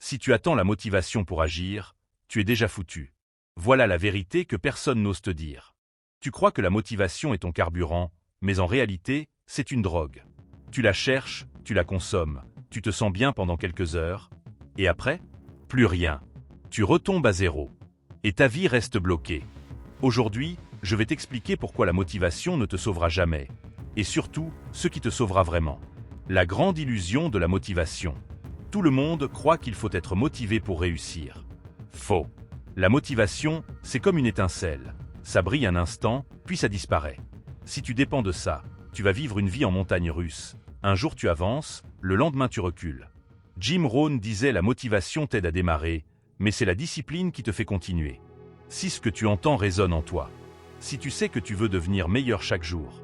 Si tu attends la motivation pour agir, tu es déjà foutu. Voilà la vérité que personne n'ose te dire. Tu crois que la motivation est ton carburant, mais en réalité, c'est une drogue. Tu la cherches, tu la consommes, tu te sens bien pendant quelques heures, et après, plus rien. Tu retombes à zéro. Et ta vie reste bloquée. Aujourd'hui, je vais t'expliquer pourquoi la motivation ne te sauvera jamais, et surtout, ce qui te sauvera vraiment. La grande illusion de la motivation. Tout le monde croit qu'il faut être motivé pour réussir. Faux. La motivation, c'est comme une étincelle. Ça brille un instant, puis ça disparaît. Si tu dépends de ça, tu vas vivre une vie en montagne russe. Un jour tu avances, le lendemain tu recules. Jim Rohn disait la motivation t'aide à démarrer, mais c'est la discipline qui te fait continuer. Si ce que tu entends résonne en toi, si tu sais que tu veux devenir meilleur chaque jour,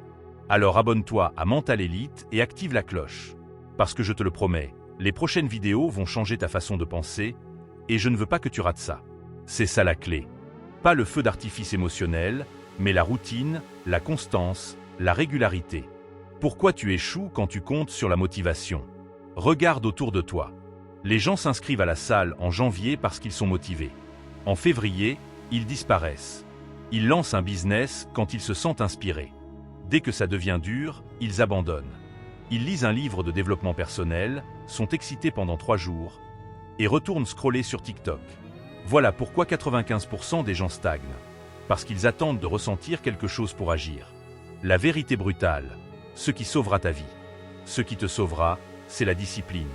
alors abonne-toi à Mental Elite et active la cloche. Parce que je te le promets, les prochaines vidéos vont changer ta façon de penser, et je ne veux pas que tu rates ça. C'est ça la clé. Pas le feu d'artifice émotionnel, mais la routine, la constance, la régularité. Pourquoi tu échoues quand tu comptes sur la motivation? Regarde autour de toi. Les gens s'inscrivent à la salle en janvier parce qu'ils sont motivés. En février, ils disparaissent. Ils lancent un business quand ils se sentent inspirés. Dès que ça devient dur, ils abandonnent. Ils lisent un livre de développement personnel, sont excités pendant 3 jours, et retournent scroller sur TikTok. Voilà pourquoi 95% des gens stagnent. Parce qu'ils attendent de ressentir quelque chose pour agir. La vérité brutale, ce qui sauvera ta vie. Ce qui te sauvera, c'est la discipline.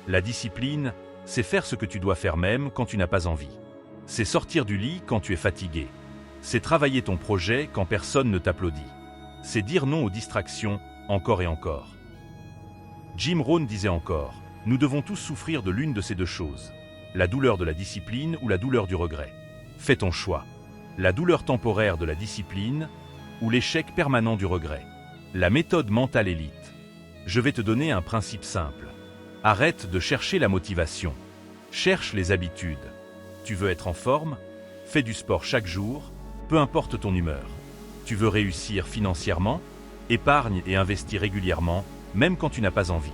La discipline, c'est faire ce que tu dois faire même quand tu n'as pas envie. C'est sortir du lit quand tu es fatigué. C'est travailler ton projet quand personne ne t'applaudit. C'est dire non aux distractions, encore et encore. Jim Rohn disait encore, nous devons tous souffrir de l'une de ces deux choses. La douleur de la discipline ou la douleur du regret. Fais ton choix. La douleur temporaire de la discipline ou l'échec permanent du regret. La méthode Mental Elite. Je vais te donner un principe simple. Arrête de chercher la motivation. Cherche les habitudes. Tu veux être en forme? Fais du sport chaque jour, peu importe ton humeur. Tu veux réussir financièrement? Épargne et investis régulièrement, même quand tu n'as pas envie.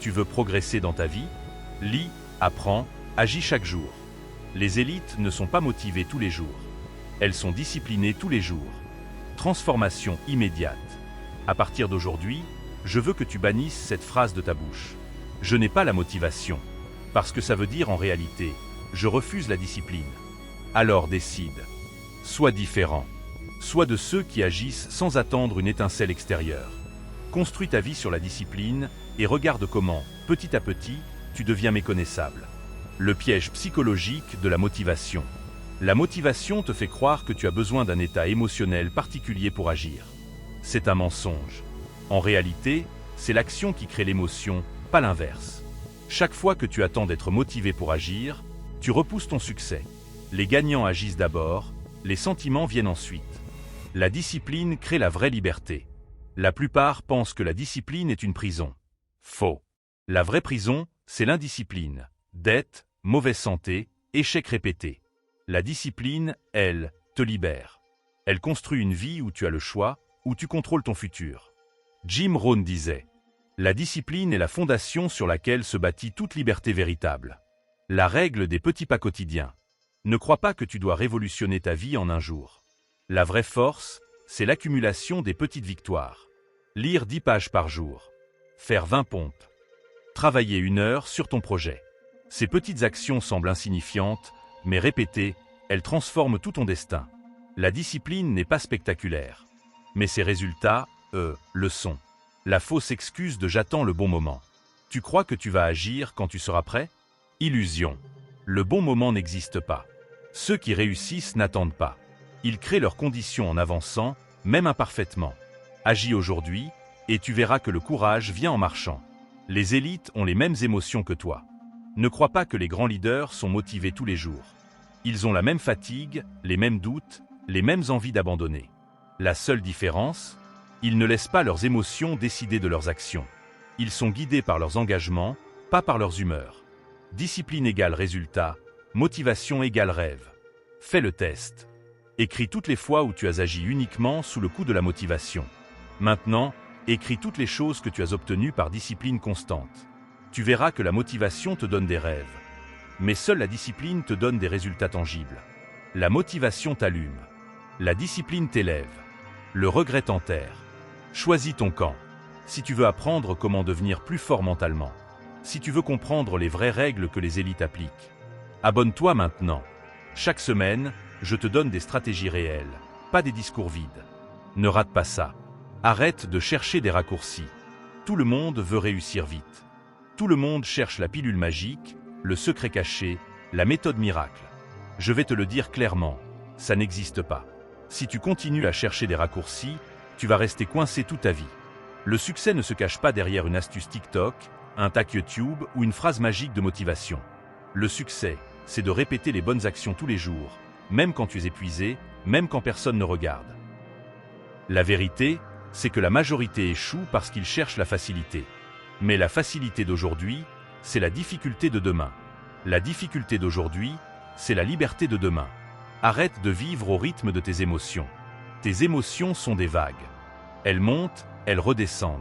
Tu veux progresser dans ta vie? Lis, apprends, agis chaque jour. Les élites ne sont pas motivées tous les jours. Elles sont disciplinées tous les jours. Transformation immédiate. À partir d'aujourd'hui, je veux que tu bannisses cette phrase de ta bouche. Je n'ai pas la motivation. Parce que ça veut dire en réalité, je refuse la discipline. Alors décide. Sois différent. Sois de ceux qui agissent sans attendre une étincelle extérieure. Construis ta vie sur la discipline et regarde comment, petit à petit, tu deviens méconnaissable. Le piège psychologique de la motivation. La motivation te fait croire que tu as besoin d'un état émotionnel particulier pour agir. C'est un mensonge. En réalité, c'est l'action qui crée l'émotion, pas l'inverse. Chaque fois que tu attends d'être motivé pour agir, tu repousses ton succès. Les gagnants agissent d'abord, les sentiments viennent ensuite. La discipline crée la vraie liberté. La plupart pensent que la discipline est une prison. Faux. La vraie prison, c'est l'indiscipline. Dette, mauvaise santé, échecs répétés. La discipline, elle, te libère. Elle construit une vie où tu as le choix, où tu contrôles ton futur. Jim Rohn disait, la discipline est la fondation sur laquelle se bâtit toute liberté véritable. La règle des petits pas quotidiens. Ne crois pas que tu dois révolutionner ta vie en un jour. La vraie force, c'est l'accumulation des petites victoires. Lire 10 pages par jour. Faire 20 pompes. Travailler 1 heure sur ton projet. Ces petites actions semblent insignifiantes, mais répétées, elles transforment tout ton destin. La discipline n'est pas spectaculaire. Mais ses résultats, le sont. La fausse excuse de j'attends le bon moment. Tu crois que tu vas agir quand tu seras prêt? Illusion. Le bon moment n'existe pas. Ceux qui réussissent n'attendent pas. Ils créent leurs conditions en avançant, même imparfaitement. Agis aujourd'hui, et tu verras que le courage vient en marchant. Les élites ont les mêmes émotions que toi. Ne crois pas que les grands leaders sont motivés tous les jours. Ils ont la même fatigue, les mêmes doutes, les mêmes envies d'abandonner. La seule différence, ils ne laissent pas leurs émotions décider de leurs actions. Ils sont guidés par leurs engagements, pas par leurs humeurs. Discipline égale résultat, motivation égale rêve. Fais le test. Écris toutes les fois où tu as agi uniquement sous le coup de la motivation. Maintenant, écris toutes les choses que tu as obtenues par discipline constante. Tu verras que la motivation te donne des rêves. Mais seule la discipline te donne des résultats tangibles. La motivation t'allume. La discipline t'élève. Le regret t'enterre. Choisis ton camp. Si tu veux apprendre comment devenir plus fort mentalement, si tu veux comprendre les vraies règles que les élites appliquent, abonne-toi maintenant. Chaque semaine, je te donne des stratégies réelles, pas des discours vides. Ne rate pas ça. Arrête de chercher des raccourcis. Tout le monde veut réussir vite. Tout le monde cherche la pilule magique, le secret caché, la méthode miracle. Je vais te le dire clairement, ça n'existe pas. Si tu continues à chercher des raccourcis, tu vas rester coincé toute ta vie. Le succès ne se cache pas derrière une astuce TikTok, un tac YouTube ou une phrase magique de motivation. Le succès, c'est de répéter les bonnes actions tous les jours, même quand tu es épuisé, même quand personne ne regarde. La vérité, c'est que la majorité échoue parce qu'ils cherchent la facilité. Mais la facilité d'aujourd'hui, c'est la difficulté de demain. La difficulté d'aujourd'hui, c'est la liberté de demain. Arrête de vivre au rythme de tes émotions. Tes émotions sont des vagues. Elles montent, elles redescendent.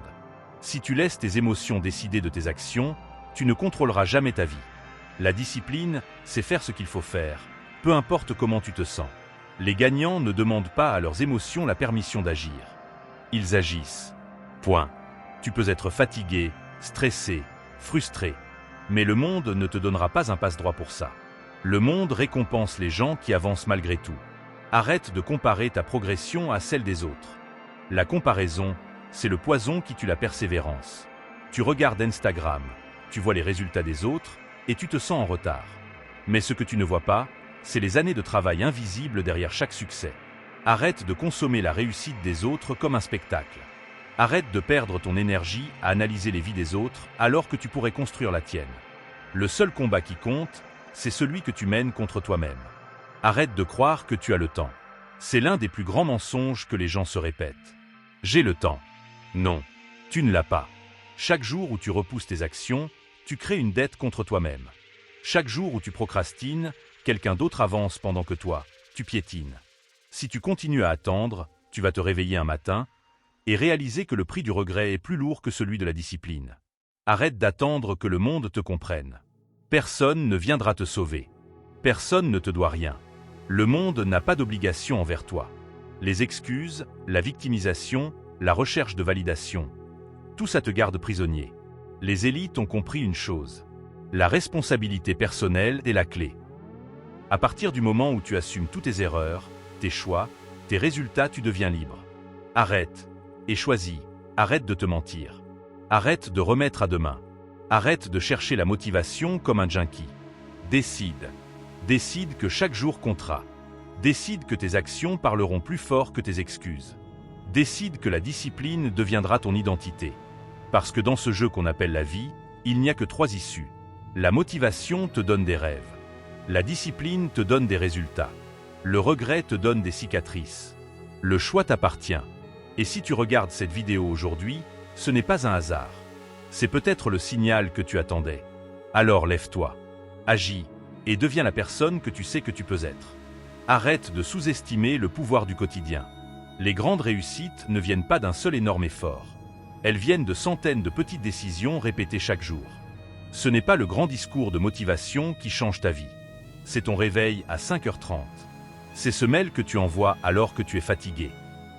Si tu laisses tes émotions décider de tes actions, tu ne contrôleras jamais ta vie. La discipline, c'est faire ce qu'il faut faire, peu importe comment tu te sens. Les gagnants ne demandent pas à leurs émotions la permission d'agir. Ils agissent. Point. Tu peux être fatigué, stressé, frustré. Mais le monde ne te donnera pas un passe-droit pour ça. Le monde récompense les gens qui avancent malgré tout. Arrête de comparer ta progression à celle des autres. La comparaison, c'est le poison qui tue la persévérance. Tu regardes Instagram, tu vois les résultats des autres et tu te sens en retard. Mais ce que tu ne vois pas, c'est les années de travail invisibles derrière chaque succès. Arrête de consommer la réussite des autres comme un spectacle. Arrête de perdre ton énergie à analyser les vies des autres alors que tu pourrais construire la tienne. Le seul combat qui compte, c'est celui que tu mènes contre toi-même. Arrête de croire que tu as le temps. C'est l'un des plus grands mensonges que les gens se répètent. J'ai le temps. Non, tu ne l'as pas. Chaque jour où tu repousses tes actions, tu crées une dette contre toi-même. Chaque jour où tu procrastines, quelqu'un d'autre avance pendant que toi, tu piétines. Si tu continues à attendre, tu vas te réveiller un matin et réaliser que le prix du regret est plus lourd que celui de la discipline. Arrête d'attendre que le monde te comprenne. Personne ne viendra te sauver. Personne ne te doit rien. Le monde n'a pas d'obligation envers toi. Les excuses, la victimisation, la recherche de validation, tout ça te garde prisonnier. Les élites ont compris une chose. La responsabilité personnelle est la clé. À partir du moment où tu assumes toutes tes erreurs, tes choix, tes résultats, tu deviens libre. Arrête et choisis. Arrête de te mentir. Arrête de remettre à demain. Arrête de chercher la motivation comme un junkie. Décide. Décide que chaque jour comptera. Décide que tes actions parleront plus fort que tes excuses. Décide que la discipline deviendra ton identité. Parce que dans ce jeu qu'on appelle la vie, il n'y a que 3 issues. La motivation te donne des rêves. La discipline te donne des résultats. Le regret te donne des cicatrices. Le choix t'appartient. Et si tu regardes cette vidéo aujourd'hui, ce n'est pas un hasard. C'est peut-être le signal que tu attendais. Alors lève-toi, agis et deviens la personne que tu sais que tu peux être. Arrête de sous-estimer le pouvoir du quotidien. Les grandes réussites ne viennent pas d'un seul énorme effort. Elles viennent de centaines de petites décisions répétées chaque jour. Ce n'est pas le grand discours de motivation qui change ta vie. C'est ton réveil à 5h30. C'est ce mail que tu envoies alors que tu es fatigué.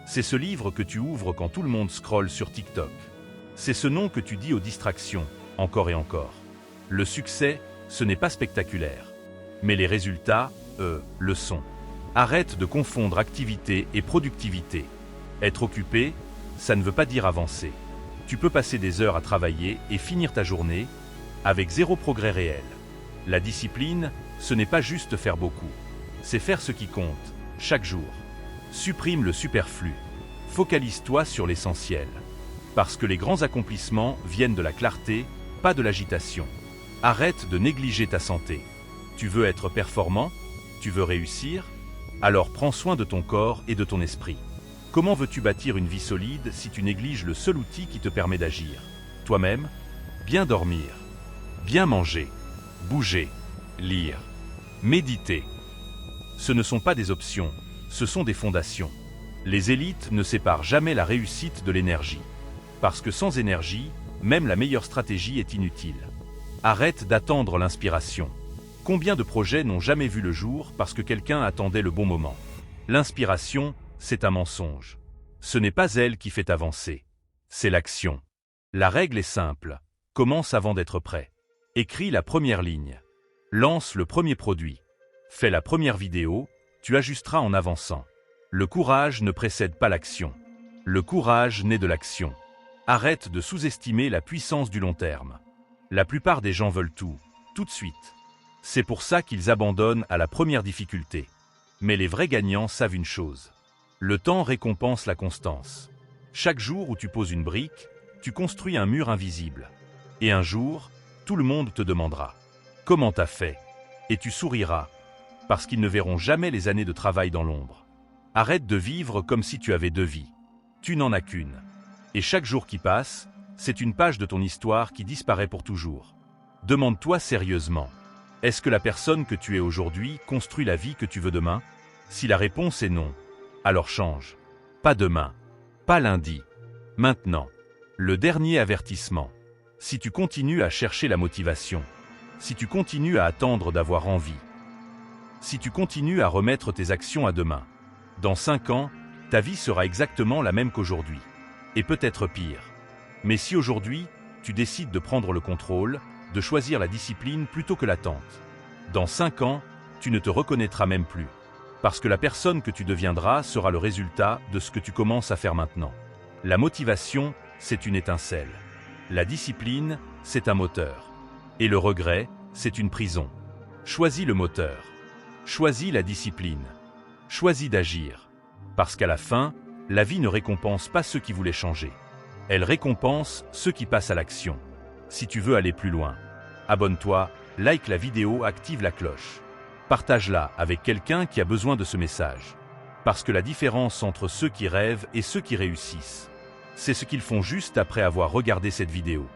C'est ce livre que tu ouvres quand tout le monde scrolle sur TikTok. C'est ce nom que tu dis aux distractions, encore et encore. Le succès, ce n'est pas spectaculaire. Mais les résultats, eux, le sont. Arrête de confondre activité et productivité. Être occupé, ça ne veut pas dire avancer. Tu peux passer des heures à travailler et finir ta journée avec 0 progrès réel. La discipline, ce n'est pas juste faire beaucoup. C'est faire ce qui compte, chaque jour. Supprime le superflu. Focalise-toi sur l'essentiel. Parce que les grands accomplissements viennent de la clarté, pas de l'agitation. Arrête de négliger ta santé. Tu veux être performant? Tu veux réussir? Alors prends soin de ton corps et de ton esprit. Comment veux-tu bâtir une vie solide si tu négliges le seul outil qui te permet d'agir? Toi-même? Bien dormir, bien manger, bouger, lire, méditer. Ce ne sont pas des options, ce sont des fondations. Les élites ne séparent jamais la réussite de l'énergie. Parce que sans énergie, même la meilleure stratégie est inutile. Arrête d'attendre l'inspiration. Combien de projets n'ont jamais vu le jour parce que quelqu'un attendait le bon moment? L'inspiration, c'est un mensonge. Ce n'est pas elle qui fait avancer. C'est l'action. La règle est simple. Commence avant d'être prêt. Écris la première ligne. Lance le premier produit. Fais la première vidéo, tu ajusteras en avançant. Le courage ne précède pas l'action. Le courage naît de l'action. Arrête de sous-estimer la puissance du long terme. La plupart des gens veulent tout de suite. C'est pour ça qu'ils abandonnent à la première difficulté. Mais les vrais gagnants savent une chose. Le temps récompense la constance. Chaque jour où tu poses une brique, tu construis un mur invisible. Et un jour, tout le monde te demandera « Comment t'as fait ?» Et tu souriras, parce qu'ils ne verront jamais les années de travail dans l'ombre. Arrête de vivre comme si tu avais 2 vies. Tu n'en as qu'une. Et chaque jour qui passe, c'est une page de ton histoire qui disparaît pour toujours. Demande-toi sérieusement. Est-ce que la personne que tu es aujourd'hui construit la vie que tu veux demain? Si la réponse est non, alors change. Pas demain, pas lundi, maintenant. Le dernier avertissement. Si tu continues à chercher la motivation, si tu continues à attendre d'avoir envie, si tu continues à remettre tes actions à demain, dans 5 ans, ta vie sera exactement la même qu'aujourd'hui. Et peut-être pire. Mais si aujourd'hui, tu décides de prendre le contrôle, de choisir la discipline plutôt que l'attente, dans 5 ans, tu ne te reconnaîtras même plus. Parce que la personne que tu deviendras sera le résultat de ce que tu commences à faire maintenant. La motivation, c'est une étincelle. La discipline, c'est un moteur. Et le regret, c'est une prison. Choisis le moteur. Choisis la discipline. Choisis d'agir. Parce qu'à la fin, la vie ne récompense pas ceux qui voulaient changer. Elle récompense ceux qui passent à l'action. Si tu veux aller plus loin, abonne-toi, like la vidéo, active la cloche. Partage-la avec quelqu'un qui a besoin de ce message. Parce que la différence entre ceux qui rêvent et ceux qui réussissent, c'est ce qu'ils font juste après avoir regardé cette vidéo.